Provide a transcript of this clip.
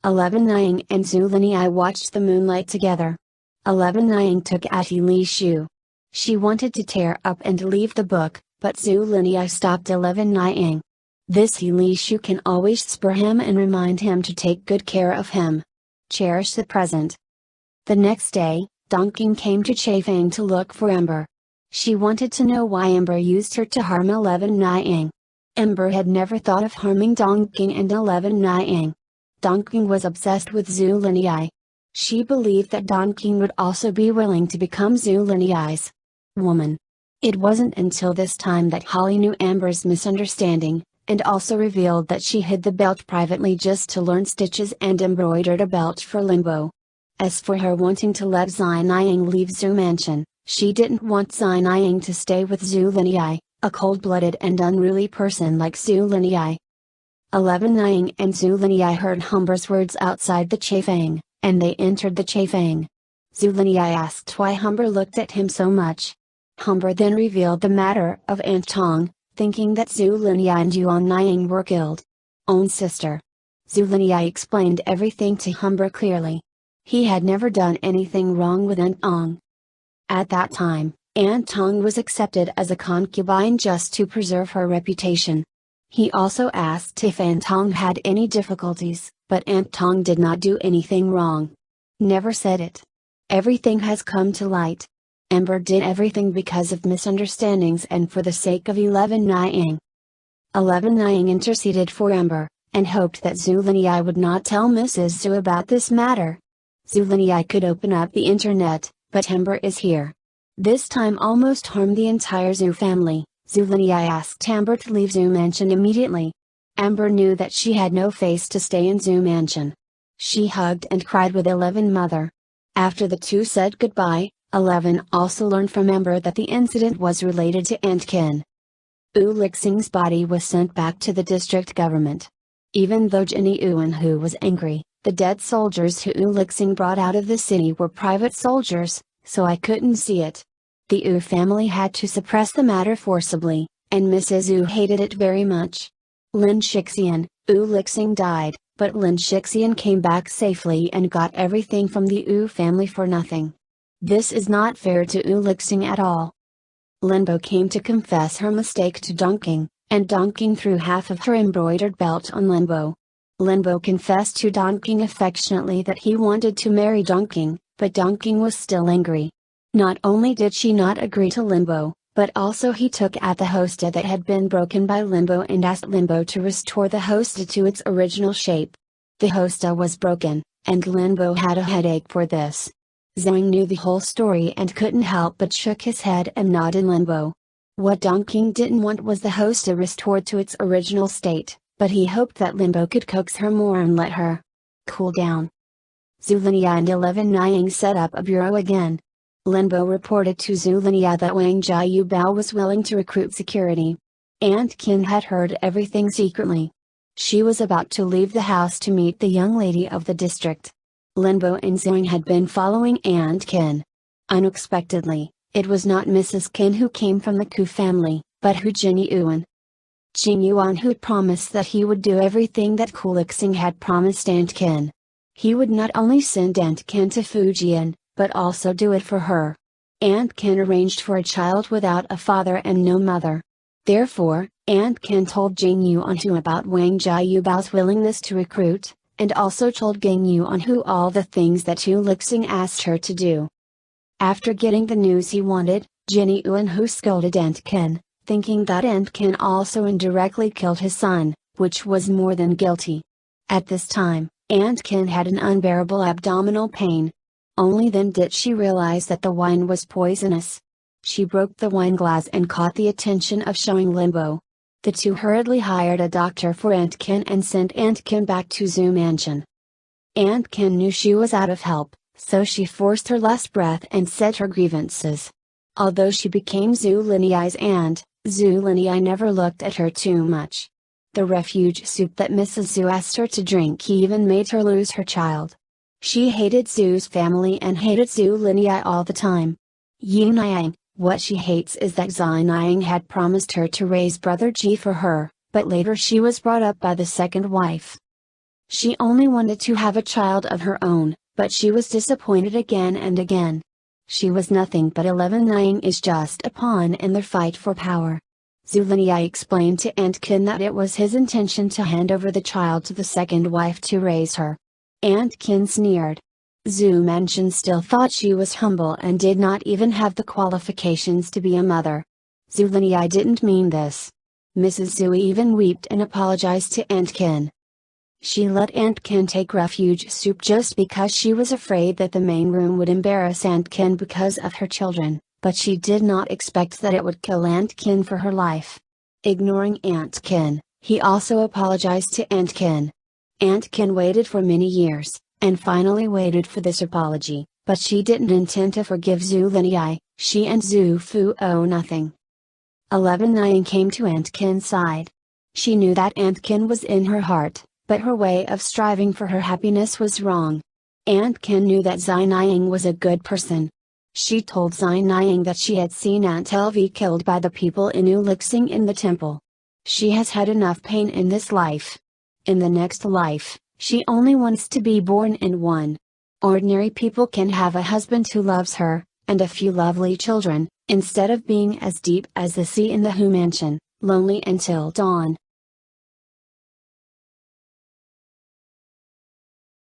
11 Niang and Zhu Linyi watched the moonlight together. 11 Niang took out He Li Shu. She wanted to tear up and leave the book, but Zhu Linyi stopped 11 Niang. This He Li Shu can always spur him and remind him to take good care of him. Cherish the present. The next day, Dongqing came to Chafang to look for Ember. She wanted to know why Ember used her to harm 11 Niang. Ember had never thought of harming Dongqing and 11 Niang. Dongqing was obsessed with Zhu Linyi. She believed that Dongqing would also be willing to become Zhu Linyi's woman. It wasn't until this time that Holly knew Amber's misunderstanding, and also revealed that she hid the belt privately just to learn stitches and embroidered a belt for Limbo. As for her wanting to let Zai Niang leave Zhu Mansion, she didn't want Zai Niang to stay with Zhu Linyi, a cold-blooded and unruly person like Zhu Linyi. 11 Niang and Zhu Linyi heard Humber's words outside the Chafang, and they entered the Chafang. Zhu Linyi asked why Humber looked at him so much. Humber then revealed the matter of Aunt Tong, thinking that Zhu Linyi and Yuan Niang were killed. Own sister. Zhu Linyi explained everything to Humber clearly. He had never done anything wrong with Aunt Tong. At that time, Aunt Tong was accepted as a concubine just to preserve her reputation. He also asked if Aunt Tong had any difficulties, but Aunt Tong did not do anything wrong. Never said it. Everything has come to light. Ember did everything because of misunderstandings and for the sake of 11 Niang. 11 Niang interceded for Ember, and hoped that Zhu Linyi would not tell Mrs. Zhu about this matter. Zhu Linyi could open up the internet, but Ember is here. This time almost harmed the entire Zhu family. Zhu Linyi asked Amber to leave Zhu Mansion immediately. Amber knew that she had no face to stay in Zhu Mansion. She hugged and cried with 11 mother. After the two said goodbye, 11 also learned from Amber that the incident was related to Aunt Kin. Wu Lixing's body was sent back to the district government. Even though Jinny Yuanhu was angry, the dead soldiers who Wu Lixing brought out of the city were private soldiers, so I couldn't see it. The Wu family had to suppress the matter forcibly, and Mrs. Wu hated it very much. Lin Shixian, Wu Lixing died, but Lin Shixian came back safely and got everything from the Wu family for nothing. This is not fair to Wu Lixing at all. Linbo came to confess her mistake to Dongqing, and Dongqing threw half of her embroidered belt on Linbo. Linbo confessed to Dongqing affectionately that he wanted to marry Dongqing, but Dongqing was still angry. Not only did she not agree to Linbo, but also he took out the hosta that had been broken by Linbo and asked Linbo to restore the hosta to its original shape. The hosta was broken, and Linbo had a headache for this. Zhang knew the whole story and couldn't help but shook his head and nodded Linbo. What Dongqing didn't want was the hosta restored to its original state, but he hoped that Linbo could coax her more and let her cool down. Zhu Linyi and 11 Niang set up a bureau again. Linbo reported to Zhu Linyi that Wang Jiabao was willing to recruit security. Aunt Kin had heard everything secretly. She was about to leave the house to meet the young lady of the district. Linbo and Zhang had been following Aunt Kin. Unexpectedly, it was not Mrs. Kin who came from the Ku family, but Hu Jinyuan. Jinyuan promised that he would do everything that Ku Lixing had promised Aunt Kin. He would not only send Aunt Kin to Fujian, but also do it for her. Aunt Kin arranged for a child without a father and no mother. Therefore, Aunt Kin told Jinyuan about Wang Jiabao's willingness to recruit, and also told Jinyuan all the things that Wu Lixing asked her to do. After getting the news he wanted, Jinyuan scolded Aunt Kin, thinking that Aunt Kin also indirectly killed his son, which was more than guilty. At this time, Aunt Kin had an unbearable abdominal pain. Only then did she realize that the wine was poisonous. She broke the wine glass and caught the attention of Showing Linbo. The two hurriedly hired a doctor for Aunt Kin and sent Aunt Kin back to Zhu Mansion. Aunt Kin knew she was out of help, so she forced her last breath and said her grievances. Although she became Zhu Linyi's aunt, Zhu Linyi never looked at her too much. The refuge soup that Mrs. Zhu asked her to drink even made her lose her child. She hated Zhu's family and hated Zhu Linyi all the time. Yu Niang, what she hates is that Zai Niang had promised her to raise brother Ji for her, but later she was brought up by the second wife. She only wanted to have a child of her own, but she was disappointed again and again. She was nothing but 11 Niang is just a pawn in their fight for power. Zhou Linyai explained to Aunt Qin that it was his intention to hand over the child to the second wife to raise her. Aunt Qin sneered. Zhu Mansion still thought she was humble and did not even have the qualifications to be a mother. Zhu Linyai didn't mean this. Mrs. Zhu even wept and apologized to Aunt Qin. She let Aunt Qin take refuge soup just because she was afraid that the main room would embarrass Aunt Qin because of her children, but she did not expect that it would kill Aunt Qin for her life. Ignoring Aunt Qin, he also apologized to Aunt Qin. Aunt Qin waited for many years, and finally waited for this apology, but she didn't intend to forgive Zhu Linyai. She and Zhu Fu owe nothing. 11 Niang came to Aunt Qin's side. She knew that Aunt Qin was in her heart, but her way of striving for her happiness was wrong. Aunt Qin knew that Zai Niang was a good person. She told Zai Niang that she had seen Aunt Lv killed by the people in Ulixing in the temple. She has had enough pain in this life. In the next life, she only wants to be born in one. Ordinary people can have a husband who loves her, and a few lovely children, instead of being as deep as the sea in the Hu Mansion, lonely until dawn.